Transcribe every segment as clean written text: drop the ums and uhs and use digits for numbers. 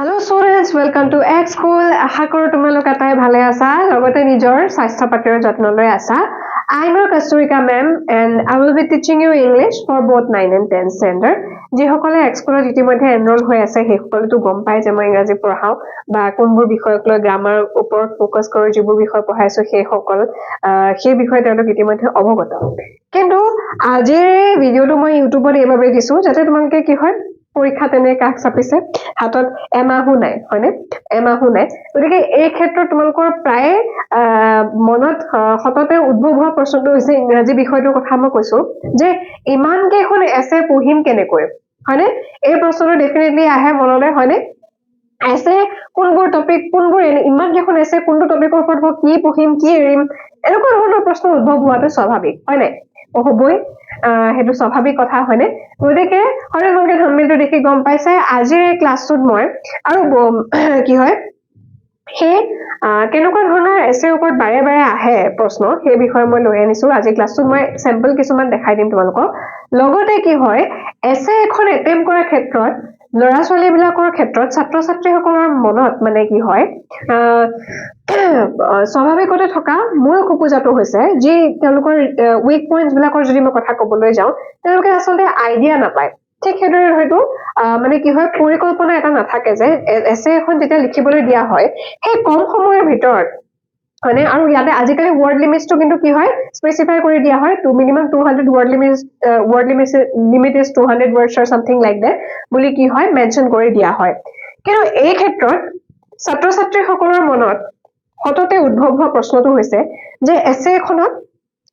Hello students, welcome to X School. আশা কৰো তোমালোক আটাই ভালে আছা লগতে নিজৰ স্বাস্থ্য পাতিৰ যত্ন লৈ আছা I am your Kasturika ma'am and I will be teaching you English for both 9 and 10 standard. যিসকলে X School ইতিমধ্যে এনৰোল হৈ আছে সেইসকলেতো গম পায় যে মই ইংৰাজী পঢ়াও বা কোনবোৰ বিষয়ক লৈ গ্ৰামাৰ ওপৰত ফোকাস কৰি যিবোৰ বিষয় পঢ়াইছো সেই বিষয়ে তেওঁলোক ইতিমধ্যে অৱগত কিন্তু আজিৰ ভিডিওটো মই ইউটিউবত এইভাবে দিছো যাতে তোমালোকে কি হয় পৰীক্ষা তেনে কাক চাপিছে হাতত এমাহু নাই হয়নে এমাহু নাই গতিকে এই ক্ষেত্ৰত তোমালোকৰ প্ৰায় মনত হততে উদ্ভৱ হোৱা প্ৰশ্নটো হৈছে ইংৰাজী বিষয়টোৰ কথা মই কৈছো যে ইমান কেইখন এছে পঢ়িম কেনেকৈ হয়নে এই প্ৰশ্নটো ডেফিনেটলি আহে মনলৈ হয়নে এছে কোনবোৰ টপিক কোনবোৰ ইমান কেইখন এছে কোনটো টপিকৰ ওপৰত কি পঢ়িম কি এৰিম এনেকুৱা ধৰণৰ প্ৰশ্ন উদ্ভৱ হোৱাটো স্বাভাৱিক হয়নে হবই হেতু স্বাভাৱিক কথা হয়নে গতিকে হয়নে তোমালোকে থাম্বনেইলটো দেখি গম পাইছে আজিৰ এই ক্লাছটোত মই আৰু কি হয় হে কেনেকুৱা ধৰণৰ এছেৰ ওপৰত বাৰে বাৰে আহে প্ৰশ্ন সেই বিষয়ে মই লৈ আনিছো আজি ক্লাছটোত মই স্যাম্পল কিছুমান দেখাই দিম তোমালোকক লগতে কি হয় এছে এখন এটেম্প কৰাৰ ক্ষেত্ৰত লৰা ছোৱালী বিলাকৰ ক্ষেত্ৰত ছাত্ৰ ছাত্ৰীসকলৰ মনত মানে কি হয় স্বাভাৱিকতে থকা মূল কুকুজাটো হৈছে যি তেওঁলোকৰ উইক পইণ্টছ বিলাকৰ যদি মই কথা ক'বলৈ যাওঁ তেওঁলোকে আচলতে আইডিয়া নাপায় ঠিক সেইদৰে হয়তো মানে কি হয় পৰিকল্পনা এটা নাথাকে যে এছে এখন যেতিয়া লিখিবলৈ দিয়া হয় সেই কম সময়ৰ ভিতৰত হয়নে আৰু ইয়াতে আজিকালি ওয়াৰ্ড লিমিটটো কিন্তু কি হয় স্পেসিফাই কৰি দিয়া হয় to minimum 200 word limit is 200 words or something like that বুলি কি হয় মেনশন কৰি দিয়া হয় কিন্তু এই ক্ষেত্ৰত ছাত্ৰ ছাত্ৰীসকলৰ মনত হততে উদ্ভৱ হোৱা প্ৰশ্নটো হৈছে যে এছে এখনত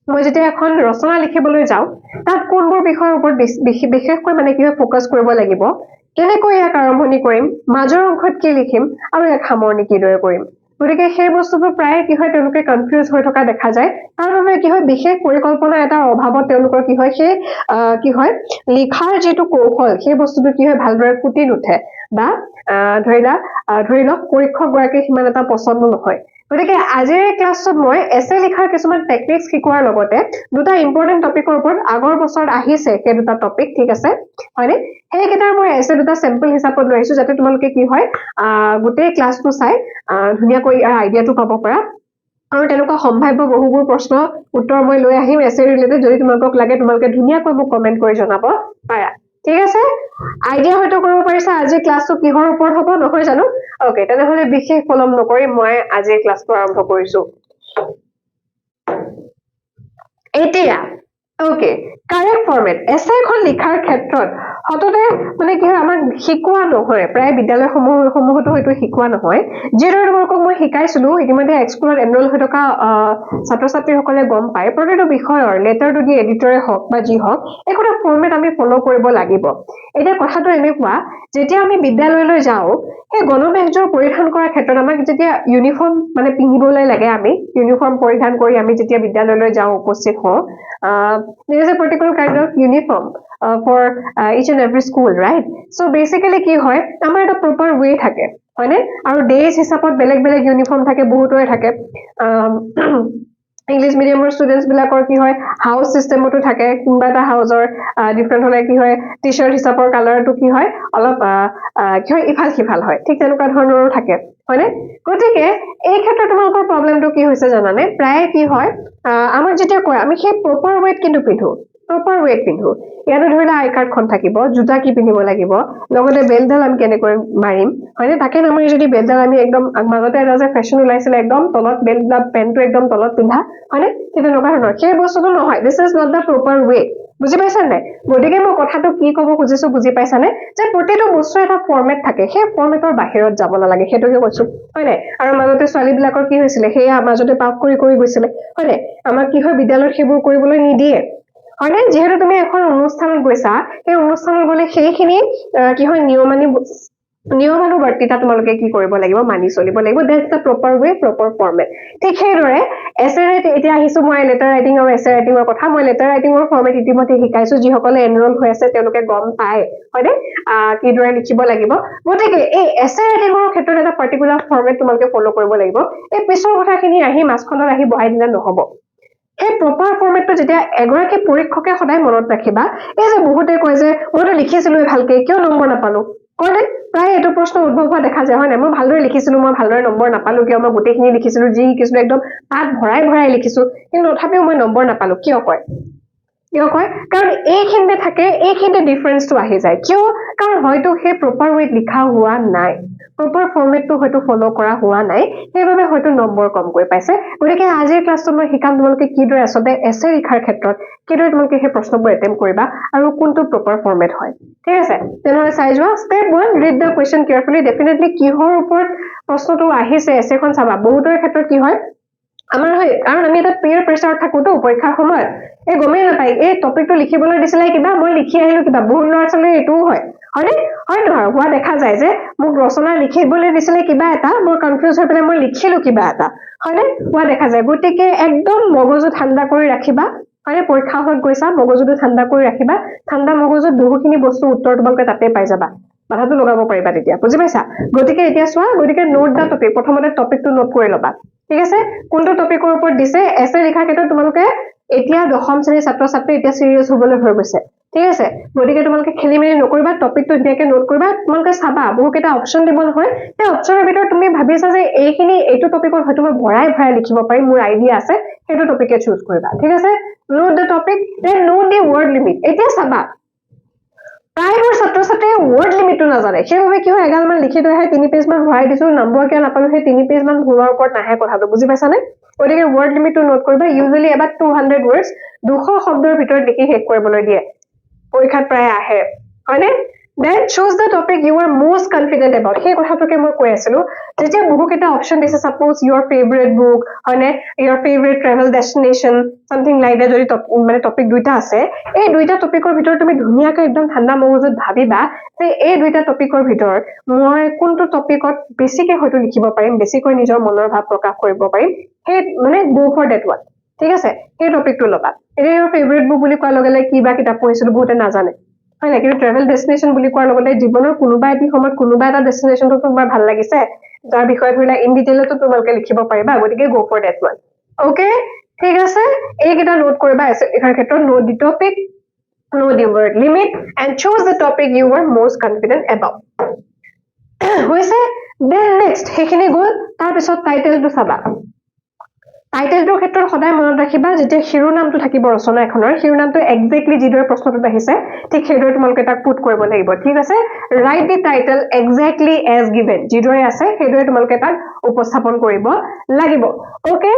মই যেতিয়া এখন ৰচনা লিখিবলৈ যাওঁ তাত কোনবোৰ বিষয়ৰ ওপৰত বিশেষকৈ মানে কি ফোকাস কৰিব লাগিব কেনেকৈ ইয়াক আৰম্ভণি কৰিম মাজৰ অংশত কি লিখিম আৰু ইয়াক সামৰণি কিদৰে কৰিম গতিকে সেই বস্তুটো প্ৰায় কি হয় তেওঁলোকে কনফিউজ হৈ থকা দেখা যায় তাৰ বাবে কি হয় বিশেষ পৰিকল্পনা এটা অভাৱত তেওঁলোকৰ কি হয় সেই কি হয় লিখাৰ যেটো কৌশল সেই বস্তুটো কি হয় ভালদৰে ফুটি নুঠে বা ধৰি লওক পৰীক্ষক গৰাকী সিমান এটা পছন্দ নহয় গতিকে আজিৰ ক্লাছত মই এছে লিখাৰ কিছুমান টেকনিক্স শিকোৱাৰ লগতে দুটা ইম্পৰ্টেন্ট টপিকৰ ওপৰত আগৰ বছৰত আহিছে সেই দুটা টপিক ঠিক আছে হয়নে সেই কেইটাৰ মই এছে দুটা স্যাম্পল হিচাপত লৈ আহিছো যাতে তোমালোকে কি হয় গোটেই ক্লাছটো চাই ধুনিয়াকৈ আইডিয়াটো পাব পাৰা আৰু তেনেকুৱা সম্ভাৱ্য বহুবোৰ প্ৰশ্ন উত্তৰ মই লৈ আহিম এছে ৰিলেটেড যদি তোমালোকক লাগে তোমালোকে ধুনিয়াকৈ মোক কমেন্ট কৰি জনাব পাৰা ঠিক আছে আইডিয়া হয়তো কৰিব পাৰিছা আজি ক্লাছটো কিহৰ ওপৰত হ'ব নহয় জানো ওকে তেনেহলে বিশেষ পলম নকৰি মই আজি ক্লাছটো আৰম্ভ কৰিছো এতিয়া ওকে কাৰেক্ট ফৰমেট এছে এখন লিখাৰ ক্ষেত্ৰত হততে মানে কি হয় আমাক শিকোৱা নহয় প্ৰায় বিদ্যালয় সমূহতো হয়তো শিকোৱা নহয় যেদৰে তোমালোকক মই শিকাইছিলো ইতিমধ্যে এক্সকুলত এনৰোল হৈ থকা ছাত্ৰ ছাত্ৰীসকলে গম পায় প্ৰতিটো বিষয়ৰ লেটাৰ টু দি এডিটৰে হওক বা যি হওক একোটা ফৰমেট আমি ফলো কৰিব লাগিব এতিয়া কথাটো এনেকুৱা যেতিয়া আমি বিদ্যালয়লৈ যাওঁ সেই গণবেশযোৰ পৰিধান কৰাৰ ক্ষেত্ৰত আমাক যেতিয়া ইউনিফৰ্ম মানে পিন্ধিবলৈ লাগে আমি ইউনিফৰ্ম পৰিধান কৰি আমি যেতিয়া বিদ্যালয়লৈ যাওঁ উপস্থিত হওঁ there is a particular kind of uniform for each and every school right so basically কি হয় আমাৰ এটা proper way থাকে হয়নে আৰু ডেজ হিচাপত বেলেগ বেলেগ ইউনিফৰ্ম থাকে বহুতৰে থাকে ইংলিশ মিডিয়ামৰ ষ্টুডেন্টস বিলাকৰ কি হয় হাউস সিস্টেমটো থাকে কিবা এটা হাউসৰ ডিফাৰেন্ট হলে কি হয় টি-শাৰ্ট হিচাপৰ কালাৰটো কি হয় অলপ কি হয় ইফাল সিফাল হয় ঠিক তেনেকুৱা ধৰণৰো থাকে হয়নে গতিকে এই ক্ষেত্ৰত তোমালোকৰ প্ৰবলেমটো কি হৈছে জানানে প্ৰায় কি হয় আমাৰ যেতিয়া কয় আমি সেই প্ৰপাৰ ৱেট কিন্তু পিন্ধো ইয়াতে ধৰিলা আই কাৰ্ডখন থাকিব জোতা কি পিন্ধিব লাগিব লগতে বেল্টডাল আমি কেনেকৈ মাৰিম হয়নে তাকে নামাৰি যদি বেল্টডাল আমি একদম মাজতে এটা যে ফেশ্বন ওলাইছিলে একদম তলত বেল্ট পেনটো একদম তলত পিন্ধা হয়নে কিন্তু এনেকুৱা ধৰণৰ সেই বস্তুটো নহয় this is not the proper way বুজি পাইছা নাই গতিকে মই কথাটো কি ক'ব খুজিছো বুজি পাইছানে যে প্ৰতিটো বস্তুৰ এটা ফৰমেট থাকে সেই ফৰমেটৰ বাহিৰত যাব নালাগে সেইটোকে কৈছো হয়নে আৰু মাজতে ছোৱালী বিলাকৰ কি হৈছিলে সেই মাজতে পাপ কৰি গৈছিলে হয়নে আমাক কি হয় বিদ্যালয়ত সেইবোৰ কৰিবলৈ নিদিয়ে হয়নে যেহেতু তুমি এখন অনুষ্ঠানত গৈছা সেই অনুষ্ঠানত গলে সেইখিনি কি হয় নিয়মানুবৰ্তিতা তোমালোকে কি কৰিব লাগিব মানি চলিব লাগিব that's the proper way proper format ঠিক সেইদৰে এছে এতিয়া আহিছো মই লেটাৰ ৰাইটিং আৰু এছে ৰাইটিংৰ কথা মই লেটাৰ ৰাইটিংৰ ফৰমেট ইতিমধ্যে শিকাইছো যিসকলে এনৰোল হৈ আছে তেওঁলোকে গম পায় হয়নে কিদৰে লিখিব লাগিব গতিকে এই এছে ৰাইটিংৰ ক্ষেত্ৰত এটা পাৰ্টিকুলাৰ ফৰমেট তোমালোকে ফলো কৰিব লাগিব এই পিছৰ কথাখিনি আহি মাছখনত আহি বহাই দিলে নহব এই প্ৰপাৰ ফৰমেটটো যেতিয়া এগৰাকী পৰীক্ষকে সদায় মনত ৰাখিবা এই যে বহুতে কয় যে মইতো লিখিছিলো ভালকে কিয় নম্বৰ নাপালো হয়নে প্ৰায় এইটো প্ৰশ্ন উদ্ভৱ হোৱা দেখা যায় হয় নাই মই ভালদৰে লিখিছিলো মই ভালদৰে নম্বৰ নাপালো কিয় মই গোটেইখিনি লিখিছিলো যি শিকিছিলো একদম তাত ভৰাই লিখিছো কিন্তু তথাপিও মই নম্বৰ নাপালো কিয় কয় কাৰণ এইখিনিতে থাকে এইখিনিতে ডিফাৰেন্সটো আহি যায় কিয় কাৰণ হয়তো সেই প্ৰপাৰ ৱেত লিখা হোৱা নাই প্ৰপাৰ ফৰ্মেটটো হয়তো ফলো কৰা হোৱা নাই সেইবাবে হয়তো নম্বৰ কমকৈ পাইছে গতিকে আজিৰ ক্লাছটো মই শিকাম তোমালোকে কিদৰে আচলতে এছে লিখাৰ ক্ষেত্ৰত কিদৰে তোমালোকে সেই প্ৰশ্নবোৰ এটেম্প কৰিবা আৰু কোনটো প্ৰপাৰ ফৰ্মেট হয় ঠিক আছে তেনেহলে চাই যোৱা step 1 read the question carefully definitely কিহৰ ওপৰত প্ৰশ্নটো আহিছে এছেখন চাবা বহুতৰ ক্ষেত্ৰত কি হয় আমাৰ হয় কাৰণ আমি এটা পিয়াৰ প্ৰেছাৰত থাকোতো পৰীক্ষাৰ সময়ত এই গমেই নাপায় এই টপিকটো লিখিবলৈ দিছিলে কিবা মই লিখি আহিলো কিবা বহুত ল'ৰা ছোৱালীৰ এইটোও হয় হয়নে হয় নহয় হোৱা দেখা যায় যে মোক ৰচনা লিখিবলৈ দিছিলে কিবা এটা মই কনফিউজ হৈ পেলাই মই লিখিলো কিবা এটা হয়নে হোৱা দেখা যায় গতিকে একদম মগজু ঠাণ্ডা কৰি ৰাখিবা হয়নে পৰীক্ষা হলত গৈছা মগজুটো ঠাণ্ডা কৰি ৰাখিবা ঠাণ্ডা মগজুত বহুখিনি বস্তু উত্তৰ তোমালোকে তাতে পাই যাবা মাথাটো লগাব পাৰিবা তেতিয়া বুজি পাইছা গতিকে এতিয়া চোৱা গতিকে নোট দা টপিক প্ৰথমতে টপিকটো নোট কৰি ল'বা ঠিক আছে কোনটো টপিকৰ ওপৰত দিছে এছে লিখাৰ ক্ষেত্ৰত তোমালোকে এতিয়া দশম শ্ৰেণীৰ ছাত্ৰ ছাত্ৰী এতিয়া চিৰিয়াছ হ'বলৈ হৈ গৈছে ঠিক আছে গতিকে তোমালোকে খেলি মেলি নকৰিবা টপিকটো ধুনীয়াকে নোট কৰিবা তোমালোকে চাবা বহুকেইটা অপশ্যন দিব নহয় সেই অপশ্যনৰ ভিতৰত তুমি ভাবিছা যে এইখিনি এইটো টপিকত হয়তো মই ভৰাই লিখিব পাৰিম মোৰ আইডিয়া আছে সেইটো টপিকে চুজ কৰিবা ঠিক আছে note the topic then note the word limit এতিয়া চাবা প্ৰায়বোৰ ছাত্ৰ ছাত্ৰীয়ে ৱৰ্ড লিমিটটো নাজানে সেইবাবে কি হয় এগালমান লিখি থৈ আহে 3 পেজ মান ভৰাই দিছো নম্বৰ কিয় নাপালো সেই 3 পেজ মান ভৰোৱাৰ ওপৰত নাহে কথাটো বুজি পাইছানে গতিকে ৱৰ্ড লিমিটটো নোট কৰিবা ইউজুৱেলি এবাৰ 200 ৱৰ্ডছ 200 শব্দৰ ভিতৰত লিখি শেষ কৰিবলৈ দিয়ে পৰীক্ষাত প্ৰায় আহে হয়নে then choose the topic you are most confident about সেই কথাটোকে মই কৈ আছিলো যেতিয়া বহুকেইটা অপশ্যন দিছে সাপোজ your favorite book হয়নে your favorite travel destination something like that যদি মানে টপিক দুইটা আছে এই দুইটা টপিকৰ ভিতৰত তুমি ধুনীয়াকৈ একদম ঠাণ্ডা মগজুত ভাবিবা যে এই দুইটা টপিকৰ ভিতৰত মই কোনটো টপিকত বেছিকৈ হয়তো লিখিব পাৰিম বেছিকৈ নিজৰ মনৰ ভাৱ প্ৰকাশ কৰিব পাৰিম সেই মানে go for that one ঠিক আছে সেই টপিকটো ল'বা এতিয়া your favorite book বুলি কোৱাৰ লগে লগে কিবা কিতাপ পঢ়িছিলো বহুতে নাজানে হয় না কিন্তু ট্ৰেভেল ডেষ্টিনেশ্যন বুলি কোৱাৰ লগতে জীৱনৰ কোনোবা এটি সময়ত কোনোবা এটা ডেষ্টিনেশ্যনটো তোমাৰ ভাল লাগিছে যাৰ বিষয়ে ধৰিলা ইন ডিটেইলতো তোমালোকে লিখিব পাৰিবা গতিকে go for that one okay ঠিক আছে এইকেইটা নোট কৰিবা এখাৰ ক্ষেত্ৰত note the topic note the word limit and choose the topic you are most confident about হৈছে দেন নেক্সট সেইখিনি গ'ল তাৰপিছত টাইটেলটো চাবা টাইটেলটোৰ ক্ষেত্ৰত সদায় মনত ৰাখিবা যেতিয়া শিৰোনামটো থাকিব ৰচনা এখনৰ শিৰোনামটো এক্সেক্টলি যিদৰে প্ৰশ্নটোত আহিছে ঠিক সেইদৰে তোমালোকে তাক পুট কৰিব লাগিব ঠিক আছে write the title exactly as given যিদৰে আছে সেইদৰে তোমালোকে তাক উপস্থাপন কৰিব লাগিব ওকে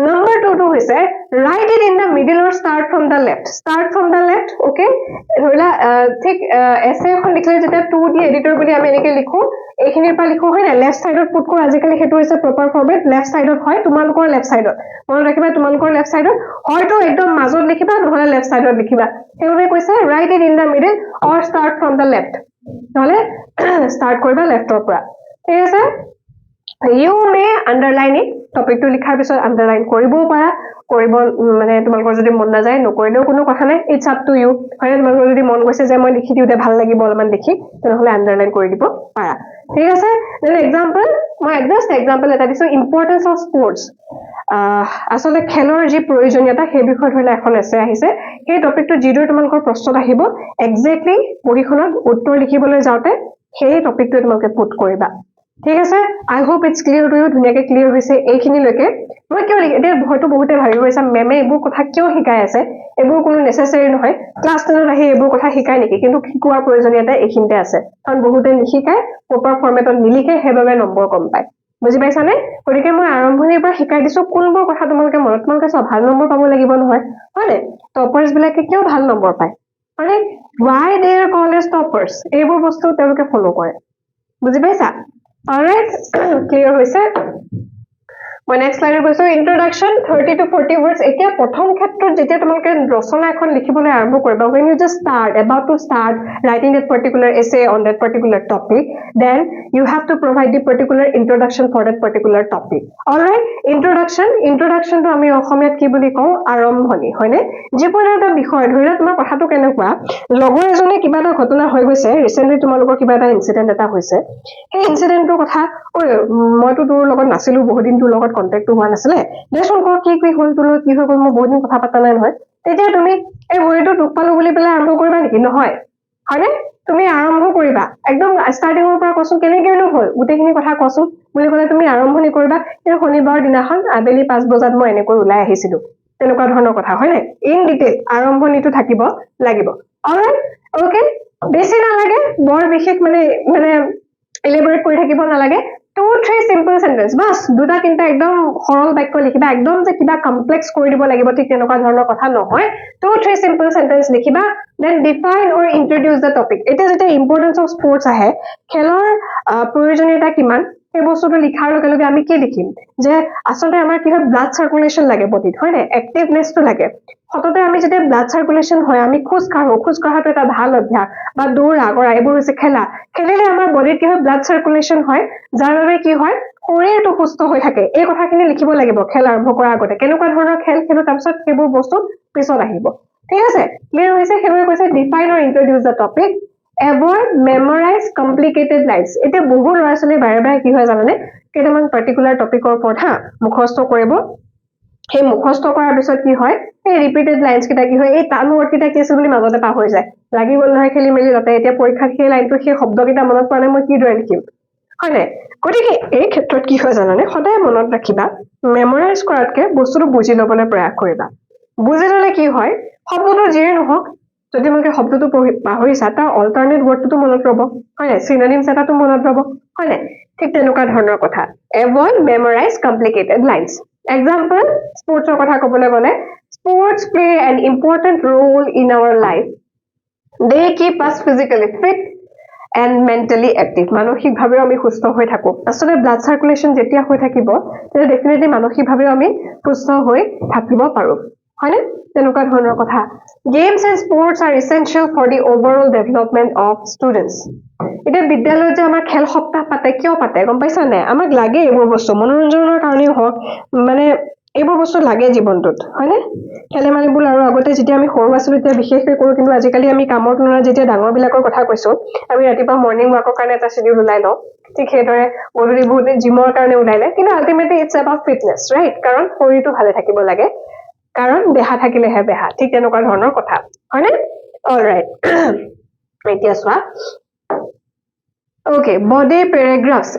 নম্বৰ 2 টো হৈছে write it in the middle or start from the left okay ধৰিলা ঠিক এছে এখন লিখিলে যেতিয়া 2 দি এডিটৰ বুলি আমি এনেকৈ লিখো এইখিনিৰ পৰা লিখো হয় না লেফ্ট সাইডত পুট কৰো আজিকালি সেইটো হৈছে প্ৰপাৰ ফৰমেট লেফ্ট সাইডত হয় তোমালোকৰ লেফ্ট সাইডত মনত ৰাখিবা তোমালোকৰ লেফ্ট সাইডত হয়তো একদম মাজত লিখিবা নহলে লেফ্ট সাইডত লিখিবা সেইবাবে কৈছে write it in the middle or start from the left নহলে ষ্টাৰ্ট কৰিবা লেফ্টৰ পৰা ঠিক আছে ইউ মে আন্ডাৰলাইন ইট টপিকটো লিখাৰ পিছত আন্ডাৰলাইন কৰিবও পাৰা কৰিব মানে তোমালোকৰ যদি মন নাযায় নকৰিলেও কোনো কথা নাই ইটস আপ টু ইউ হয় তোমালোকৰ যদি মন গৈছে যে মই লিখি দিওঁতে ভাল লাগিব অলপমান দেখি তেনেহলে আন্ডাৰলাইন কৰি দিব পাৰা ঠিক আছে দেন এক্সাম্পল মই জাষ্ট এক্সাম্পল এটা দিছো ইম্পৰ্টেন্স অফ স্পৰ্টছ আসলে খেলৰ যি প্ৰয়োজনীয়তা সেই বিষয়ত হলে এখন এছে আহিছে সেই টপিকটো যিদৰে তোমালোকৰ প্ৰশ্নত আহিব এক্সেক্টলি পঢ়িখনত উত্তৰ লিখিবলৈ যাওঁতে সেই টপিকটো তোমালোকে পুট কৰিবা ঠিক আছে I hope it's clear to you ধুনীয়াকৈ ক্লিয়াৰ হৈছে এইখিনিলৈকে মই কিয় এতিয়া হয়তো বহুতে ভাবিব গৈছে মেমে এইবোৰ কথা কিয় শিকাই আছে এইবোৰ কোনো নেচেচাৰী নহয় ক্লাছ 10ত আহি এইবোৰ কথা শিকায় নেকি কিন্তু শিকোৱাৰ প্ৰয়োজনীয়তা এইখিনিতে আছে কাৰণ বহুতে নিশিকায় প্ৰপাৰ ফৰ্মেটত নিলিখে সেইবাবে নম্বৰ কম পায় বুজি পাইছানে গতিকে মই আৰম্ভণিৰ পৰা শিকাই দিছো কোনবোৰ কথা তোমালোকে মনত তোমালোকে চব ভাল নম্বৰ পাব লাগিব নহয় হয়নে টপাৰ্ছ বিলাকে কিয় ভাল নম্বৰ পায় মানে why they are called as toppers এইবোৰ বস্তু তেওঁলোকে ফলো কৰে বুজি পাইছা অলৰাইট ক্লিয়াৰ হৈছে মই নেক্সট স্লাইডত গৈছো ইন্ট্ৰোডাকচন 30 to 40 words এতিয়া প্ৰথম ক্ষেত্ৰত যেতিয়া তোমালোকে ৰচনা এখন লিখিবলৈ আৰম্ভ কৰিবা when you just about to start writing that particular essay on that particular topic then you have to provide the particular introduction for that particular topic alright introduction to আমি অসমীয়াত কি বুলি কওঁ আৰম্ভণি হয়নে যিকোনো এটা বিষয় ধৰিলা তোমাৰ কথাটো কেনেকুৱা লগৰ এজনে কিবা এটা ঘটনা হৈ গৈছে ৰিসেন্টলি তোমালোকৰ কিবা এটা ইনসিডেন্ট এটা হৈছে সেই ইনসিডেন্টৰ কথা মইতো তোৰ লগত নাছিলো বহুত দিন তোৰ লগত কন্টেক্ট হোৱা নাছিলে দেচোন ক কি হ'ল তোৰ কি হৈ গ'ল মই বহুত দিন কথা পাতা নাই নহয় তেতিয়া তুমি এই ভৰিটো দুখ পালো বুলি পেলাই আৰম্ভ কৰিবা নেকি নহয় হয়নে তুমি আৰম্ভ কৰিবা একদম ষ্টাৰ্টিঙৰ পৰা কচোন কেনেকেনো হ'ল গোটেইখিনি কথা কচোন বুলি ক'লে তুমি আৰম্ভণি কৰিবা এই শনিবাৰৰ দিনাখন আবেলি 5 বজাত মই এনেকৈ ওলাই আহিছিলো তেনেকুৱা ধৰণৰ কথা হয় নাই ইন ডিটেইল আৰম্ভণিটো থাকিব লাগিব অলৰাইট ওকে বেছি নালাগে বৰ বিশেষ মানে এলিবৰেট কৰি থাকিব নালাগে 2-3 simple sentence বাস দুটা তিনটা একদম সৰল বাক্য লিখিবা একদম যে কিবা কমপ্লেক্স কৰি দিব লাগিব ঠিক তেনেকুৱা ধৰণৰ কথা নহয় 2-3 simple sentence লিখিবা then define or introduce the topic এটা যেটা importance of sports আহে খেলৰ প্ৰয়োজনীয়তা কিমান এই বস্তুটো লিখাৰ লগে লগে আমি কি লিখিম যে আসলে আমাৰ কি হয় ব্লাড সাৰ্কুলেশন লাগে বডিত হয় না এক্টিভনেছটো লাগে সততে আমি যেতিয়া ব্লাড সাৰ্কুলেশন হয় আমি খোজ কাঢ়াটো এটা ভাল অভ্যাস বা দৌৰা কৰা এইবোৰ হৈছে খেলিলে আমাৰ বডিত কি হয় ব্লাড সাৰ্কুলেশন হয় যাৰ বাবে কি হয় শৰীৰটো সুস্থ হৈ থাকে এই কথাখিনি লিখিব লাগিব খেল আৰম্ভ কৰাৰ আগতে কেনেকুৱা ধৰণৰ খেল খেলো তাৰপিছত সেইবোৰ বস্তু পিছত আহিব ঠিক আছে ক্লিয়াৰ হৈছে সেইবোৰ কৈছে define or introduce the topic avoid memorize complicated lines এটা বহু ল'ৰা ছোৱালী বাৰে কি হয় জানানে কেইটামান পাৰ্টিকুলাৰ টপিকৰ ওপৰত মুখস্থ কৰিব সেই মুখস্থ কৰাৰ পিছত কি হয় এই ৰিপিটেড লাইনস কিটা কি হয় এই টান ওয়াৰ্ড কিটা কি আছে বুলি মাজতে পাহৰি যায় লাগি গল নহয় খেলি মেলি যাতে এতিয়া পৰীক্ষাত সেই লাইনটো সেই শব্দকিটা মনত পৰা নাই মই কি দৰে লিখিম হয় নাই গতিকে এই ক্ষেত্ৰত কি হয় জানানে সদায় মনত ৰাখিবা মেমৰাইজ কৰাতকে বস্তুটো বুজি লবলৈ প্ৰয়াস কৰিবা বুজি ললে কি হয় শব্দটো যিয়ে নহওক যদি মই শব্দটো পাহৰিছা তাৰ অল্টাৰনেট ওয়াৰ্ডটো মনত ৰব হয় নাই সিনোনিমছ এটাটো মনত ৰব হয় নাই ঠিক তেনেকুৱা ধৰণৰ কথা avoid memorise complicated lines example স্পৰ্টছৰ কথা ক'বলৈ গলে sports play an important role in our life they keep us physically fit and mentally active মানসিকভাৱেও আমি সুস্থ হৈ থাকো আসলে ব্লাড সাৰ্কুলেশন যেতিয়া হৈ থাকিব তেতিয়া ডেফিনেটলি মানসিকভাৱেও আমি সুস্থ হৈ থাকিব পাৰো হয়নে তেনেকুৱা ধৰণৰ কথা games and sports are essential for the overall development of students এটা বিদ্যালয়ত যে আমাৰ খেল সপ্তাহ পাতে কিয় পাতে গম পাইছা নে আমাক লাগে এইবোৰ বস্তু মনোৰঞ্জনৰ কাৰণে হওক মানে এইবোৰ বস্তু লাগে জীৱনটোত হয়নে খেলে মালিবোৰ আৰু আগতে যেতিয়া আমি সৰু আছিলো তেতিয়া বিশেষকৈ কৰো কিন্তু আজিকালি আমি কামৰ তুলনাত যেতিয়া ডাঙৰ বিলাকৰ কথা কৈছো আমি ৰাতিপুৱা মৰ্নিং ৱাকৰ কাৰণে এটা শিডিউল ওলাই লওঁ ঠিক সেইদৰে গধূলি বহুতে জিমৰ কাৰণে ওলাই লয় কিন্তু ultimately it's about fitness right কাৰণ শৰীৰটো ভালে থাকিব লাগে কাৰণ দেহা থাকিলেহে বেহা ঠিক তেনেকুৱা ধৰণৰ কথা হয়নে অলৰাইট এতিয়া চোৱা Okay, body paragraphs.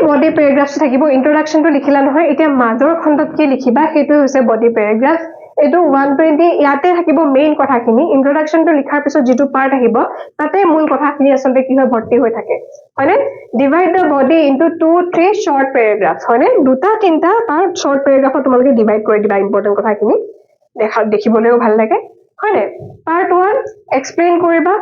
Body paragraphs থাকিব introduction to লিখিলা নহয় এতিয়া মাজৰ খণ্ডত কি লিখিবা হেতু হৈছে body paragraphs এটো 120 ইয়াতে থাকিব মেইন কথাখিনি introduction to লিখাৰ পিছত যেটো পাৰ্ট আহিব তাতে মূল কথাখিনি আসলে কি হয় ভৰ্তি হৈ থাকে হয়নে divide the body into 2-3 short paragraphs হয়নে দুটা তিনটা পাৰ্ট short paragraphত তোমালোকে divide কৰি দিবা ইম্পৰ্টেন্ট কথাখিনি দেখিবলৈও ভাল লাগে হয়নে part 1 explain কৰিবা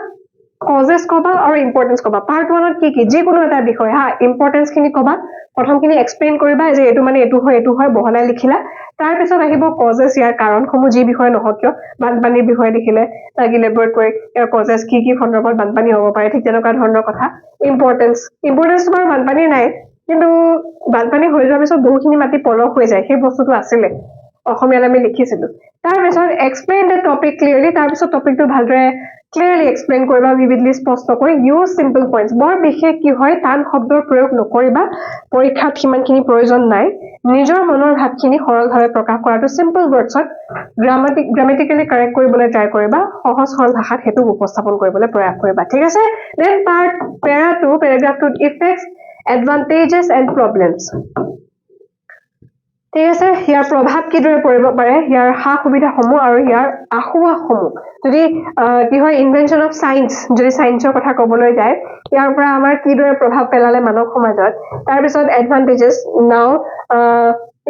causes কবা আৰু importance কবা part 1 ত কি যে কোনো এটা বিষয় importance খিনি কবা প্ৰথমখিনি explain কৰিবা যে এটো মানে এটো হয় বহলাই লিখিলা তাৰ পিছত আহিব causes ইয়াৰ কাৰণসমূহ যি বিষয় নহওক কিয় বানপানীৰ বিষয় লিখিলে তাক ইলেবৰেট কৰি ইয়াৰ causes কি সন্দৰ্ভত বানপানী হ'ব পাৰে ঠিক তেনেকুৱা ধৰণৰ কথা importance তোমাৰ বানপানী নাই কিন্তু বানপানী হৈ যোৱাৰ পিছত বহুখিনি মাটি পলস হৈ যায় সেই বস্তুটো আছিলে অসমীয়াত আমি লিখিছিলো তাৰ পিছত explain the topic clearly তাৰ পিছত টপিকটো ভালদৰে clearly explain কৰিবা vividly স্পষ্ট কৰি use simple points বৰ বিশেষ কি হয় টান শব্দৰ প্ৰয়োগ নকৰিবা পৰীক্ষাত কিমানখিনি প্ৰয়োজন নাই নিজৰ মনৰ ভাৱখিনি সৰলভাৱে প্ৰকাশ কৰাটো simple wordsত grammatically correct কৰিবলৈ ট্ৰাই কৰিবা সহজ সৰল ভাষাত হেতু উপস্থাপন কৰিবলৈ প্ৰয়াস কৰিবা ঠিক আছে then part para 2 paragraph 2 effects advantages and problems ঠিক আছে ইয়াৰ প্ৰভাৱ কি দৰে পৰিব পাৰে ইয়াৰ হা সুবিধা সমূহ আৰু ইয়াৰ আহুৱা সমূহ যদি কি হয় ইনভেনশন অফ সায়েন্স যদি সায়েন্সৰ কথা ক'বলৈ যায় ইয়াৰ পৰা আমাৰ কি দৰে প্ৰভাৱ পেলালে মানৱ সমাজত তাৰ পিছত এডভান্টেজেস নাও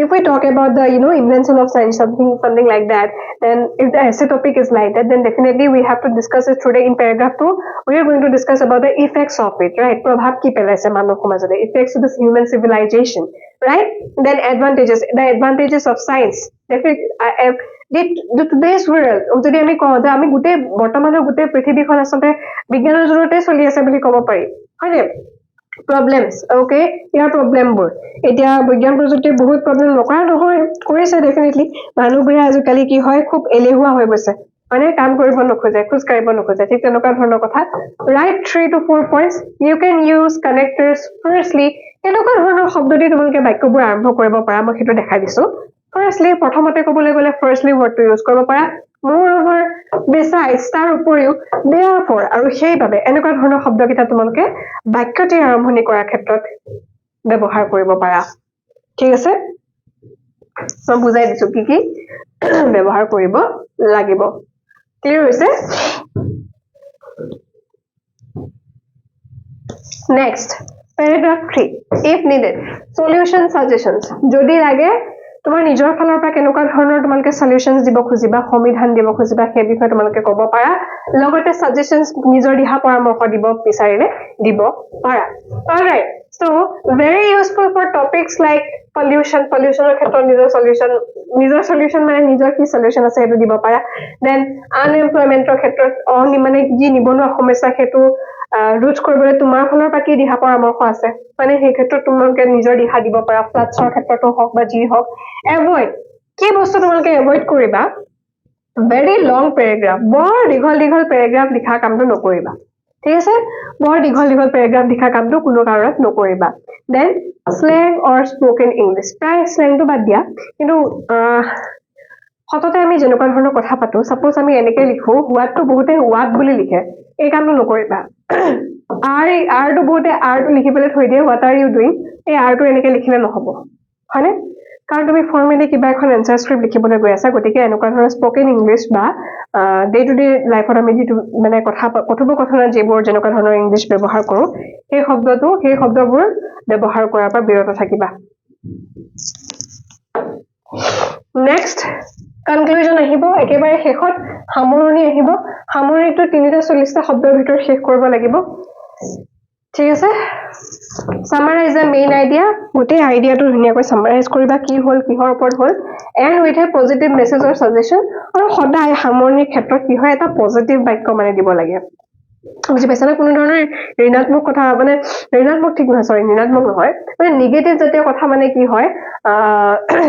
if we talk about the invention of science something like that then if the essay topic is like that then definitely we have to discuss it today in paragraph 2 we are going to discuss about the effects of it right prabhav ki pelaise manav samajore effects of this human civilization right then the advantages of science today's world যদি আমি কওঁ যে আমি গুটে বৰ্তমানৰ গুটে পৃথিৱীখন আসলে বিজ্ঞানৰ জৰিয়তে চলি আছে বুলি ক'ব পাৰি হয়নে problems okay ইয়াৰ প্ৰবলেমবোৰ এতিয়া বিজ্ঞান প্ৰযুক্তিৰ বহুত প্ৰবলেম নকৰা নহয় কৰিছে ডেফিনেটলি মানুহবোৰে আজিকালি কি হয় খুব এলেহুৱা হৈ গৈছে মানে কাম কৰিব নখোজে খোজ কাঢ়িব নখোজে ঠিক তেনেকুৱা ধৰণৰ কথা write 3 to 4 points you can use connectors firstly এনেকুৱা ধৰণৰ শব্দ দি তোমালোকে বাক্যবোৰ আৰম্ভ কৰিব পাৰা মই সেইটো দেখাই দিছো firstly প্ৰথমতে ক'বলৈ গ'লে firstly word to use কৰিব পাৰা moreover, besides, তাৰ উপৰিও, therefore, আৰু সেইবাবে এনেকুৱা ধৰণৰ শব্দকেইটা তোমালোকে বাক্যটি আৰম্ভণি কৰাৰ ক্ষেত্ৰত ব্যৱহাৰ কৰিব পাৰা ঠিক আছে মই বুজাই দিছো কি কি ব্যৱহাৰ কৰিব লাগিব ক্লিয়াৰ হৈছে next paragraph 3 if needed solution suggestions যদি লাগে তোমাৰ নিজৰ ফালৰ পৰা কেনেকুৱা ধৰণৰ তোমালোকে সলিউশনস দিব খুজিবা সমাধান দিব খুজিবা সেই বিষয়ে তোমালোকে ক'ব পাৰা লগতে সাজেশনস নিজৰ দিহা পৰামৰ্শ দিব বিচাৰিলে দিব পাৰা alright so very useful for topics like pollution ক্ষেত্ৰত নিজৰ solution মানে নিজৰ কি solution আছে সেইটো দিব পাৰা then unemploymentৰ ক্ষেত্ৰত মানে যি নিবনুৱা সমস্যা সেইটো ৰোধ কৰিবলৈ তোমাৰ ফালৰ পৰা কি দিহা পৰামৰ্শ আছে মানে সেই ক্ষেত্ৰত তোমালোকে নিজৰ দিহা দিব পাৰা ফ্লাডছৰ ক্ষেত্ৰতো হওক বা যি হওক এভয়েড কি বস্তু তোমালোকে এভয়েড কৰিবা very long paragraph বৰ দীঘল paragraph লিখা কামটো নকৰিবা ঠিক আছে বৰ দীঘল paragraph লিখা কামটো কোনো কাৰণত নকৰিবা then slang or spoken english প্ৰায় slang টো বাদ দিয়া কিন্তু সততে আমি যেনেকুৱা ধৰণৰ কথা পাতো সাপোজ আমি এনেকে লিখো হোৱাটো বহুতে হোৱাট বুলি লিখে এই কামটো নকৰিবা আৰ টো বহুতে আৰ টো লিখি পেলাই থৈ দিয়ে what are you doing এই আৰ টো এনেকে লিখিলে নহব হয়নে কাৰণ তুমি ফৰ্মেলি কিবা এখন এনসাৰ স্ক্ৰিপ্ট লিখিবলৈ গৈ আছা গতিকে এনেকুৱা ধৰণৰ স্পোকেন ইংলিশ বা ডে টু ডে লাইফত আমি যেটো মানে কথোপকথনত যেবোৰ যেনেকুৱা ধৰণৰ ইংলিশ ব্যৱহাৰ কৰো সেই শব্দবোৰ ব্যৱহাৰ কৰাৰ পৰা বিৰত থাকিবা নেক্সট কনক্লুজন আহিব একেবাৰে শেষত সামৰণি আহিব সামৰণিটো 340টা শব্দৰ ভিতৰত শেষ কৰিব লাগিব ঠিক আছে summarize the main idea গোটেই আইডিয়াটো ধুনীয়াকৈ সামাৰাইজ কৰিবা কি হল কিহৰ ওপৰত হল and with a positive message or suggestion আৰু সদায় সামৰণিৰ ক্ষেত্ৰত কি হয় এটা পজিটিভ বাক্য মানে দিব লাগে বুজি পাইছা না কোনো ধৰণৰ ঋণাত্মক কথা মানে ঋণাত্মক ঠিক নহয় সৰি ঋণাত্মক নহয় মানে নিগেটিভ জাতীয় কথা মানে কি হয়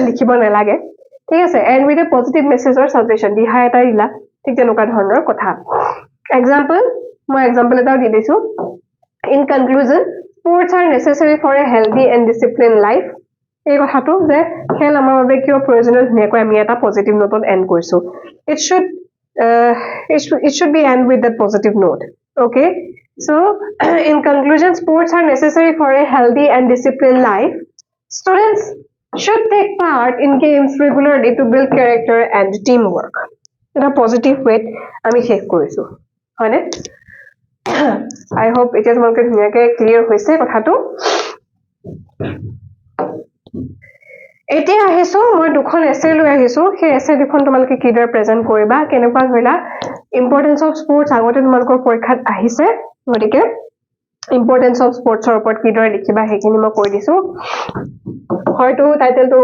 লিখিব নালাগে ঠিক আছে and with a positive message or suggestion দিহা এটা দিলা ঠিক তেনেকুৱা ধৰণৰ কথা example মই example এটা দি দিছো in conclusion sports are necessary for a healthy and disciplined life এই কথাটো যে খেল আমাৰ বাবে কিয় প্ৰয়োজনীয় ধুনীয়াকৈ আমি এটা পজিটিভ নোটত এন্ড কৰিছো it should be end with that positive note okay so in conclusion sports are necessary for a healthy and disciplined life students should take part in games regularly to build character and teamwork এটা positive wait আমি শেষ কৰিছো হয়নে I hope it is তোমালোকে ধুনীয়াকৈ clear হৈছে কথাটো এতিয়া আহিছো মই দুখন এছে লৈ আহিছো সেই এছে দুখন তোমালোকে কিদৰে প্ৰেজেন্ট কৰিবা কেনেকুৱা ধৰিলা ইম্পৰ্টেন্স অফ স্পোৰ্টস আগতে তোমালোকৰ পৰীক্ষাত আহিছে গতিকে ইম্পৰ্টেন্স অফ স্পোৰ্টছৰ ওপৰত কিদৰে লিখিবা সেইখিনি মই কৈ দিছো হয়তো টাইটেলটো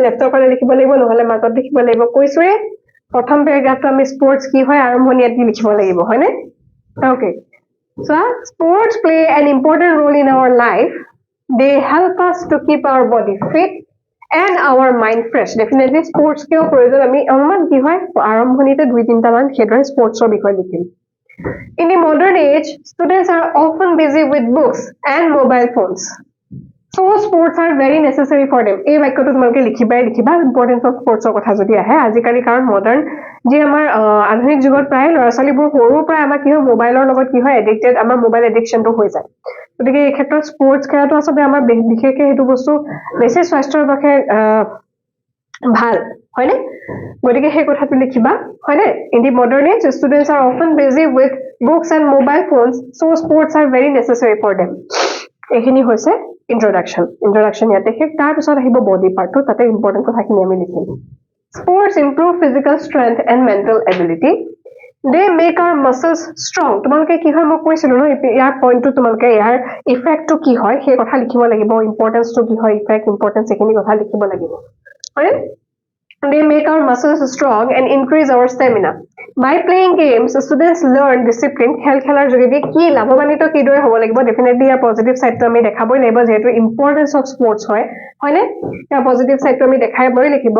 লেফটৰ ফালে লিখিব লাগিব নহলে মাজত লিখিব লাগিব কৈছোৱে প্ৰথম পেৰাগ্ৰাফটো আমি স্পোৰ্টস কি হয় আৰম্ভণিত লিখিব লাগিব হয়নে okay so sports play an important role in our life they help us to keep our body fit and our mind fresh definitely sports কিয় প্ৰয়োজন আমি অলমান কি হয় আৰম্ভণিতে দুই তিনটা মান খেদৰ স্পোৰ্টছৰ বিষয়ে লিখিম in the modern age students are often busy with books and mobile phones so sports are very necessary for them এই বাক্যটো তোমালোকে লিখিবা ইম্পৰ্টেন্স অফ স্পোৰ্টছৰ কথা যদি আহে আজিকালি কাৰণ মডাৰ্ন যে আমাৰ আধুনিক যুগত প্ৰায় ল'ৰা-ছোৱালীবোৰ সৰুৰ পৰা আমাৰ কি হয় মোবাইলৰ লগত কি হয় এডিক্টেড আমাৰ মোবাইল এডিকশনটো হৈ যায় গতিকে এই ক্ষেত্ৰত স্পোৰ্টছ খেলাটো আচলতে আমাৰ বিশেষকৈ সেইটো বস্তু বেছি স্বাস্থ্যৰ পক্ষে ভাল হয়নে গতিকে সেই কথাটো লিখিবা হয়নে in the modern age students are often busy with books and mobile phones so sports are very necessary for them এইখিনি হৈছে introduction ইয়াতে শেষ তাৰ পিছত আহিব বডি পাৰ্টটো তাতে ইম্পৰ্টেন্ট কথাখিনি আমি লিখিম sports improve physical strength and mental ability they make our muscles strong তোমালোকে কি হয় মই কৈছিলো ন ইয়াৰ পইণ্টটো তোমালোকে ইয়াৰ ইফেক্টটো কি হয় সেই কথা লিখিব লাগিব ইম্পৰ্টেন্সটো কি হয় ইফেক্ট ইম্পৰ্টেন্স এইখিনি কথা লিখিব লাগিব হয় they make our muscles strong and increase our stamina by playing games students learn discipline খেলাৰ যোগেদি কি লাভৱান্বিত কিদৰে হ'ব লাগিব ডেফিনেটলি ইয়াৰ পজিটিভ সাইডটো আমি দেখাবই লাগিব যেহেতু ইম্পৰ্টেন্স অফ স্পোৰ্টছ হয়নে ইয়াৰ পজিটিভ সাইডটো আমি দেখাবই লাগিব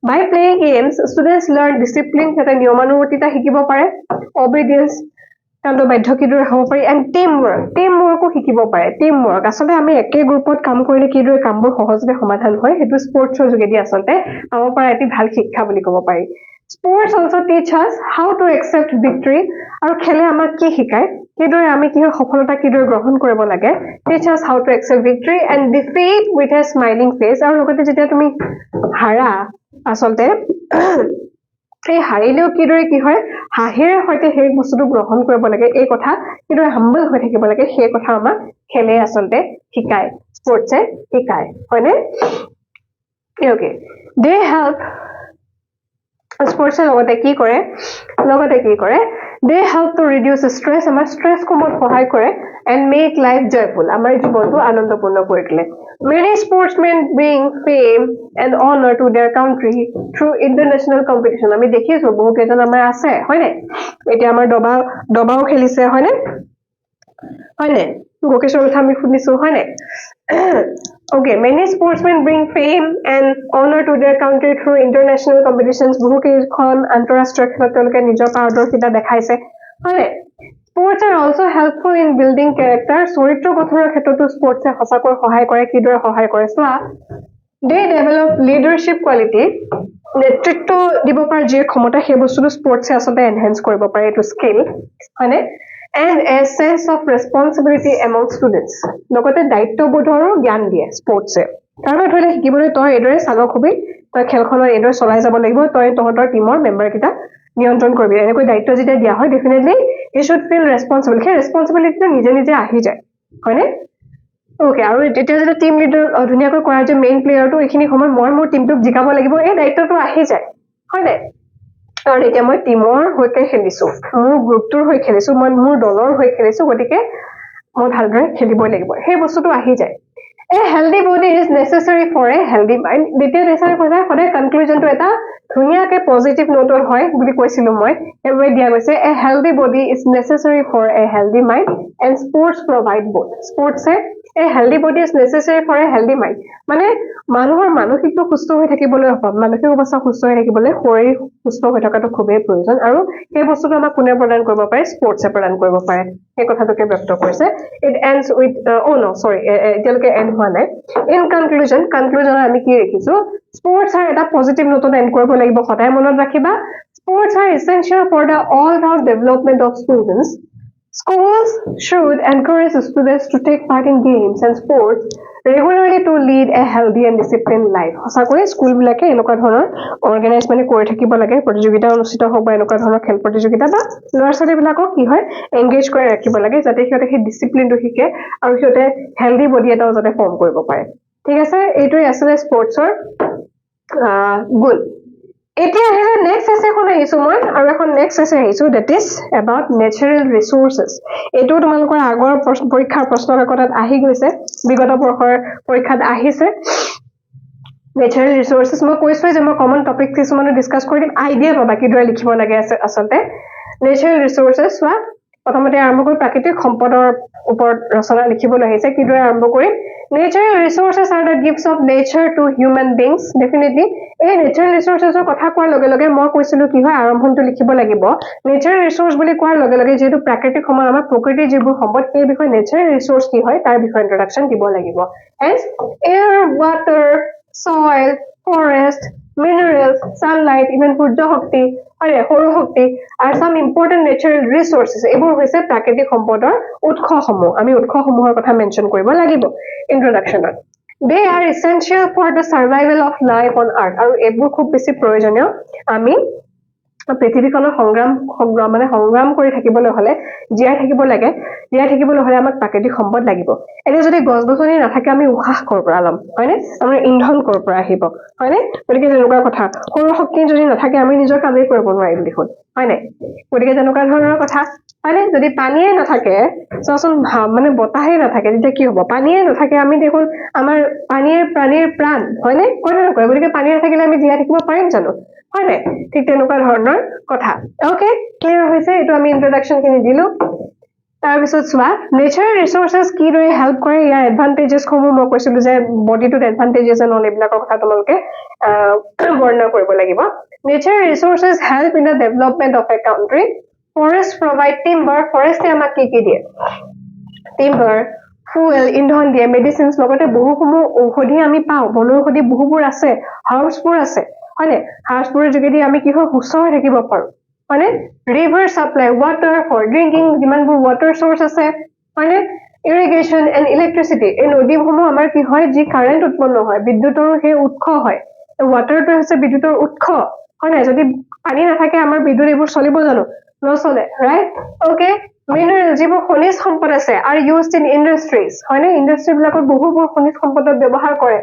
by playing games students learn discipline এটা নিয়মানুৱৰ্তিতা শিকিব পাৰে obedience কামটো বাধ্য কিদৰে হ'ব পাৰি and teamwork শিকিব পাৰে teamwork আচলতে আমি একে গ্ৰুপত কাম কৰিলে কিদৰে কামবোৰ সহজে সমাধান হয় হেতু স্পোৰ্টছৰ যোগেদি আচলতে পাব পৰা এটি ভাল শিক্ষা বুলি ক'ব পাৰি Sports also teach us how to accept victory আৰু খেলে আমাক কি শিকায় কিদৰে আমি কি সফলতা কিদৰে গ্ৰহণ কৰিব লাগে teach us how to accept victory and defeat with a smiling face আৰু লগতে যেতিয়া তুমি হাৰা আসলতে এই হাৰিলেও কিদৰে কি হয় হাঁহিৰে সৈতে সেই বস্তুটো গ্ৰহণ কৰিব লাগে এই কথা কিদৰে হাম্বল হৈ থাকিব লাগে সেই কথা আমাক খেলে আসলতে শিকায় স্পৰ্টছে শিকায় হয়নে ওকে they help স্পৰ্টছৰ লগতে কি কৰে they help to reduce stress আমাৰ stress কমত সহায় কৰে and make life joyful আমাৰ জীৱনটো আনন্দপূৰ্ণ কৰি তোলে many sportsmen bring fame and honor to their country through international competition আমি দেখিছো বহু কেইজন আমাৰ আছে হয়নে এতিয়া আমাৰ দবাও খেলিছে হয়নে গোকেশৰ কথা আমি শুনিছো হয়নে Okay, many sportsmen bring fame and honor to their country through international competitions. বহু কেইখন আন্তঃৰাষ্ট্ৰীয় খেলত তেওঁলোকে নিজৰ পাৰদৰ্শিতা দেখাইছে হয়নে Sports are also helpful in building character. চৰিত্ৰ গঠনৰ ক্ষেত্ৰতো স্পৰ্টছে সঁচাকৈ সহায় কৰে কিদৰে সহায় কৰে চোৱা they develop leadership quality নেতৃত্ব দিব পৰা যি ক্ষমতা সেই বস্তুটো স্পৰ্টছে আচলতে এনহেন্স কৰিব পাৰে এইটো স্কিল হয়নে and a sense of responsibility among students লগতে দায়িত্ববোধৰো জ্ঞান দিয়ে স্পৰ্টছে কাৰণ ধৰিলে শিকিবলৈ তই এদৰে চালক হবি তই খেলখনৰ এদৰে চলাই যাব লাগিব তই তহঁতৰ টিমৰ মেম্বাৰ কিটা নিয়ন্ত্ৰণ কৰিবি এনেকৈ দায়িত্ব যেতিয়া দিয়া হয় definitely you should feel responsible সেই ৰেসপন্সিবিলিটিটো নিজে আহি যায় হয়নে ওকে আৰু যেতিয়া যেতিয়া টিম লিডাৰ ধুনীয়াকৈ কৰা যে মেইন প্লেয়াৰটো এইখিনি সময় মই মোৰ টিমটোক জিকাব লাগিব এই দায়িত্বটো আহি যায় হয়নে কাৰণ এতিয়া মই টিমৰ হৈকে খেলিছো মোৰ গ্ৰুপটোৰ হৈ খেলিছো মই মোৰ দলৰ হৈ খেলিছো গতিকে মই ভালদৰে খেলিবই লাগিব সেই বস্তুটো আহি যায় A healthy body is necessary for a healthy mind. দ্বিতীয় নেচাৰ কথা সদায় কনক্লুজনটো এটা ধুনীয়াকে পজিটিভ নোটৰ হয় বুলি কৈছিলো মই এবাৰ দিয়া গৈছে a healthy body is necessary for a healthy mind and sports provide both. Sports a healthy body is necessary for a healthy mind. মানে মানুহৰ মানসিকটো সুস্থ হৈ থাকিবলৈ মানসিক অৱস্থা সুস্থ হৈ থাকিবলৈ শৰীৰ সুস্থ হৈ থকাটো খুবেই প্ৰয়োজন আৰু সেই বস্তুটো আমাক কোনে প্ৰদান কৰিব পাৰে স্পৰ্টছে প্ৰদান কৰিব পাৰে সেই কথাটোকে ব্যক্ত কৰিছে it ends with এতিয়ালৈকে এণ্ড হোৱা নাই in conclusion আমি কি দেখিছো স্পৰ্টছ are এটা পজিটিভ নোটত এণ্ড কৰিব লাগিব সদায় মনত ৰাখিবা sports are essential for the all round development of students. Schools should encourage students to take part in games and sports regularly to lead a healthy and disciplined life. সঁচাকৈ school বিলাকে এনেকুৱা ধৰণৰ organise মানে কৰি থাকিব লাগে প্ৰতিযোগিতা অনুষ্ঠিত হওক বা এনেকুৱা ধৰণৰ খেল প্ৰতিযোগিতা বা ল'ৰা-ছোৱালী বিলাকক কি হয় এংগেজ কৰি ৰাখিব লাগে যাতে সিহঁতে সেই ডিসিপ্লিনটো শিকে আৰু সিহঁতে হেলদি বডি এটাও যাতে ফৰ্ম কৰিব পাৰে ঠিক আছে এইটোই আছিলে স্পৰ্টছৰ গুড এতিয়া আহিলে নেক্সট এছেখন আহিছো মই আৰু এখন নেক্সট এছে আহিছো that is about natural resources এইটো তোমালোকৰ আগৰ পৰীক্ষাৰ প্ৰশ্ন কাকতত আহি গৈছে বিগত বৰ্ষৰ পৰীক্ষাত আহিছে natural resources মই কৈছো যে মই কমন টপিক কিছুমান ডিসকাস কৰি দিম আইডিয়া পাবা কিদৰে লিখিব লাগে আচলতে natural resources চোৱা প্ৰথমতে আৰম্ভ কৰি প্ৰাকৃতিক সম্পদৰ ওপৰত ৰচনা লিখিবলৈ আহিছে কিদৰে আৰম্ভ কৰি natural resources are the gifts of nature to human beings definitely এই natural resources কথা কোৱাৰ লগে লগে মই কৈছিলো কি হয় আৰম্ভণটো লিখিব লাগিব natural resource বুলি কোৱাৰ লগে লগে যেটো প্ৰাকৃতিক সম্পদ আমাৰ প্ৰকৃতিৰ যিবোৰ সম্পদ এই বিষয়ে natural resource কি হয় তাৰ বিষয়ে ইন্ট্ৰডাকচন দিব লাগিব hence air water soil forest minerals sunlight even সূৰ্য শক্তি আৰু সৌৰ শক্তি are some important natural resources এইবোৰ হৈছে প্ৰাকৃতিক সম্পদৰ উৎসসমূহ আমি উৎসসমূহৰ কথা মেনশন কৰিব লাগিব ইন্ট্ৰডাকচনত they are essential for the survival of life on earth আৰু এইবোৰ খুব বেছি প্ৰয়োজনীয় আমি পৃথিৱীখনৰ সংগ্ৰাম কৰি থাকিবলৈ হলে জীয়াই থাকিবলৈ হলে আমাক প্ৰাকৃতিক সম্পদ লাগিব এনে যদি গছ-গছনি নাথাকে আমি উশাহ কৰ পৰা লম হয়নে আমাৰ ইন্ধন কৰ পৰা আহিব হয়নে গতিকে তেনেকুৱা কথা সৌৰ শক্তি যদি নাথাকে আমি নিজৰ কামেই কৰিব নোৱাৰিম দেখোন হয়নে গতিকে তেনেকুৱা ধৰণৰ কথা হয়নে যদি পানীয়ে নাথাকে চোৱাচোন মানে বতাহে নাথাকে তেতিয়া কি হ'ব পানীয়ে নাথাকে আমি দেখোন আমাৰ প্ৰাণীৰ প্ৰাণ হয়নে কয় নকয় গতিকে পানী নাথাকিলে আমি জীয়াই থাকিব পাৰিম জানো হয়নে ঠিক তেনেকুৱা ধৰণৰ কথা ওকে ক্লিয়াৰ হৈছে এইটো আমি ইন্ট্ৰডাকচন খিনি দিলো তাৰ পিছত চোৱা নেচাৰেল ৰিসোৰ্সেস কি দৰে হেল্প কৰে ইয়াৰ এডভান্টেজেস সমূহ মই কৈছিলো যে বডিটোত এডভান্টেজেস এণ্ড অল এইবিলাকৰ কথা তোমালোকে বৰ্ণনা কৰিব লাগিব natural resources help in the development of a country forest provide timber ফৰেষ্টে আমাক কি দিয়ে টিম্বাৰ ফুয়েল ইন্ধন দিয়ে মেডিচিনছ লগতে বহুসমূহ ঔষধি আমি পাওঁ বনৌষধি বহুবোৰ আছে হাৰ্বছবোৰ আছে হয়নে হাঁহবোৰৰ যোগেদি আমি কি হয় সুস্থ হৈ থাকিব পাৰো হয়নে river supply water for drinking যিমানবোৰ ৱাটাৰ সোৰ্স আছে হয়নে ইৰিগেশ্যন এণ্ড ইলেক্ট্ৰিচিটি এই নদীসমূহ আমাৰ কি হয় যি কাৰেণ্ট উৎপন্ন হয় বিদ্যুতৰ সেই উৎস হয় ৱাটাৰটো হৈছে বিদ্যুতৰ উৎস হয় নাই যদি পানী নাথাকে আমাৰ বিদ্যুৎ এইবোৰ চলিব জানো নচলে ৰাইট ওকে মিনাৰেল যিবোৰ খনিজ সম্পদ আছে আৰ ইউজড ইন ইণ্ডাষ্ট্ৰিজ হয়নে ইণ্ডাষ্ট্ৰি বিলাকত বহুবোৰ খনিজ সম্পদত ব্যৱহাৰ কৰে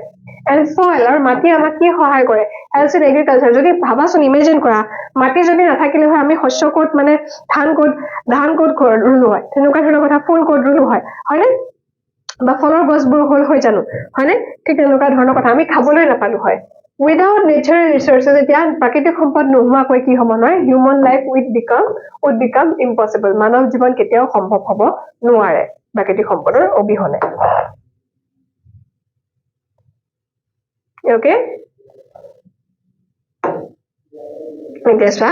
এণ্ড সইল আৰু মাটি আমাক কি সহায় কৰে হেল্থ ইন এগ্ৰিকালচাৰ যদি ভাবাচোন ইমেজিন কৰা মাটি যদি নাথাকিলে হয় আমি শস্য ক'ত মানে ধান ক'ত ৰুলো হয় তেনেকুৱা ধৰণৰ কথা ফুল ক'ত ৰুলো হয় হয়নে বা ফলৰ গছবোৰ হল হৈ জানো হয়নে ঠিক তেনেকুৱা ধৰণৰ কথা আমি খাবলৈ নাপালো হয় উইদাউট নেচাৰেল ৰিচোৰ্চেছ এতিয়া প্ৰাকৃতিক সম্পদ নোহোৱাকৈ কি হ'ব নোৱাৰে human life weed became impossible মানৱ জীৱন কেতিয়াও সম্ভৱ হ'ব নোৱাৰে প্ৰাকৃতিক সম্পদৰ অবিহনে ওকে এতিয়া চোৱা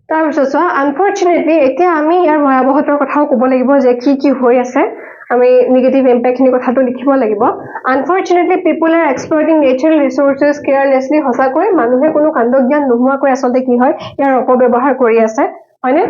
তাৰপিছত চোৱা আনফৰ্চুনেটলি এতিয়া আমি ইয়াৰ ভয়াৱহতাৰ কথাও ক'ব লাগিব যে কি হৈ আছে আমি নিগেটিভ ইম্পেক্টখিনি কথাটো লিখিব লাগিব unfortunately people are exploiting natural resources carelessly সঁচাকৈ মানুহে কোনো কাণ্ড জ্ঞান নোহোৱাকৈ আচলতে কি হয় ইয়াৰ অপব্যৱহাৰ কৰি আছে হয়নে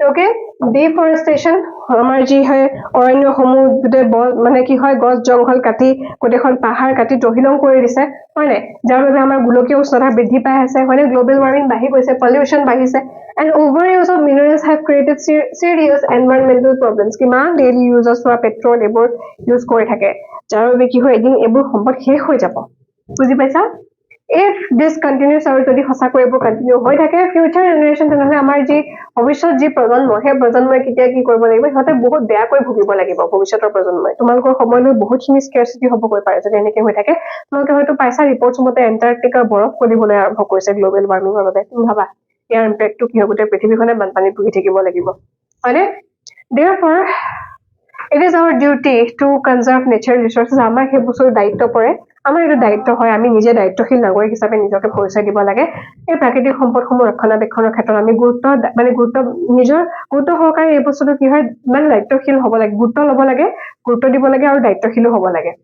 ওকে ডিফৰেষ্টেশ্যন আমাৰ যি হয় অৰণ্যসমূহ গোটেই মানে কি হয় গছ জংঘল কাটি গোটেইখন পাহাৰ কাটি তহিলং কৰি দিছে হয়নে যাৰ বাবে আমাৰ গোলকীয় উষ্ণতা বৃদ্ধি পাই আছে হয়নে গ্ল'বেল ৱাৰ্মিং বাঢ়ি গৈছে পলিউশ্যন বাঢ়িছে and over use of minerals have created serious environmental problems কিমান ডেইলি ইউজছ হোৱা পেট্ৰল এইবোৰ ইউজ কৰি থাকে যাৰ বাবে কি হয় এদিন এইবোৰ সম্পদ শেষ হৈ যাব বুজি পাইছা if this continues আৰু যদি সঁচাকৈ এইবোৰ কণ্টিনিউ হৈ থাকে ফিউচাৰ জেনেৰেশ্যন তেনেহ'লে আমাৰ যি ভৱিষ্যত যি প্ৰজন্ম সেই প্ৰজন্মই কেতিয়া কি কৰিব লাগিব সিহঁতে বহুত বেয়াকৈ ভুগিব লাগিব ভৱিষ্যতৰ প্ৰজন্মই তোমালোকৰ সময়লৈ বহুতখিনি স্কেৰচিটি হ'বগৈ পাৰে যদি এনেকে হৈ থাকে তোমালোকে হয়তো পাইছা ৰিপৰ্টছ মতে এণ্টাৰ্কটিকাৰ বৰফ গলিবলৈ আৰম্ভ কৰিছে গ্ল'বেল ৱাৰ্মিঙৰ বাবে তুমি ভাবা ইয়াৰ ইম্পেক্টটো কি হ'ব গোটেই পৃথিৱীখনে বানপানীত ভুগি থাকিব লাগিব হয়নে therefore it is our duty to conserve natural resources আমাৰ সেই বস্তুৰ দায়িত্ব পৰে আমাৰ এইটো দায়িত্ব হয় আমি নিজে দায়িত্বশীল নাগৰিক হিচাপে নিজকে পৰিচয় দিব লাগে এই প্ৰাকৃতিক সম্পদসমূহ ৰক্ষণাবেক্ষণৰ ক্ষেত্ৰত আমি নিজৰ গুৰুত্ব সহকাৰে এই বস্তুটো কি হয় মানে দায়িত্বশীল হ'ব লাগে গুৰুত্ব ল'ব লাগে গুৰুত্ব দিব লাগে আৰু দায়িত্বশীলো হ'ব লাগে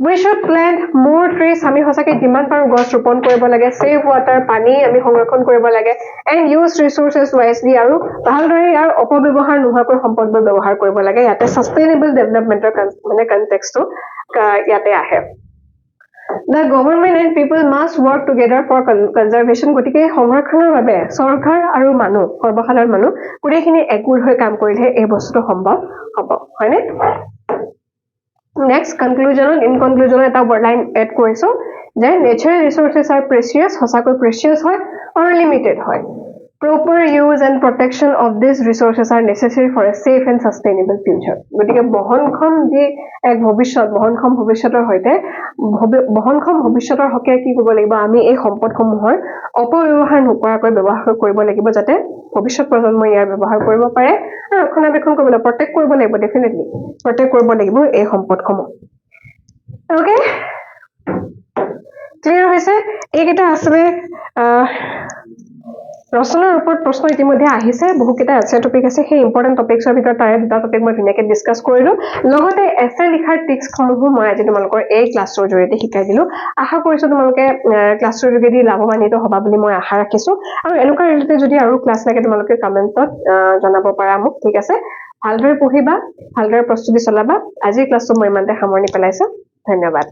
we should plant more trees আমি সঁচাকে যিমান পাৰো গছ ৰোপণ কৰিব লাগে save water পানী আমি সংৰক্ষণ কৰিব লাগে and use resources wisely আৰু ভালদৰে ইয়াৰ অপব্যৱহাৰ নোহোৱাকৈ সম্পদবোৰ ব্যৱহাৰ কৰিব লাগে ইয়াতে sustainable developmentৰ মানে কনটেক্সটো ইয়াতে আহে The government and people must work together for conservation গতিকে সংৰক্ষণৰ বাবে চৰকাৰ আৰু মানুহ সৰ্বসাধাৰণ মানুহ গোটেইখিনি একগোট হৈ কাম কৰিলে এই বস্তুটো সম্ভৱ হ'ব হয়নে Next conclusion in conclusion এটা লাইন এড কৰিছো যে natural resources are precious সঁচাকৈ precious হয় or limited হয় proper use and protection of these resources are necessary for a safe and sustainable future গতিকে বহনক্ষম যি এক বহনক্ষম ভৱিষ্যতৰ হৈতে বহনক্ষম ভৱিষ্যতৰ হকে কি কৰিব লাগিব আমি এই সম্পদসমূহৰ অপব্যৱহাৰ নকৰাকৈ ব্যৱহাৰ কৰিব লাগিব যাতে ভৱিষ্যত প্ৰজন্মই ইয়াৰ ব্যৱহাৰ কৰিব পাৰে আৰু ৰক্ষণাবেক্ষণ কৰিবলৈ প্ৰটেক্ট কৰিব লাগিব ডেফিনেটলি প্ৰটেক্ট কৰিব লাগিব এই সম্পদসমূহ ওকে ক্লিয়াৰ হৈছে এইকেইটা আসলে ৰচনাৰ ওপৰত প্ৰশ্ন ইতিমধ্যে আহিছে বহুকেইটা এছে টপিক আছে সেই ইম্পৰ্টেন্ট টপিকছৰ ভিতৰত তাৰে দুটা টপিক মই ধুনীয়াকৈ ডিছকাছ কৰিলো লগতে এছে লিখাৰ টিক্সসমূহো মই আজি তোমালোকৰ এই ক্লাছৰ জৰিয়তে শিকাই দিলো আশা কৰিছো তোমালোকে ক্লাছৰ যোগেদি লাভৱান্বিত হ'বা বুলি মই আশা ৰাখিছো আৰু এনেকুৱা ৰিলেটেড যদি আৰু ক্লাছ লাগে তোমালোকে কমেন্টত জনাব পাৰা মোক ঠিক আছে ভালদৰে পঢ়িবা ভালদৰে প্ৰস্তুতি চলাবা আজিৰ ক্লাছটো মই ইমানতে সামৰণি পেলাইছো ধন্যবাদ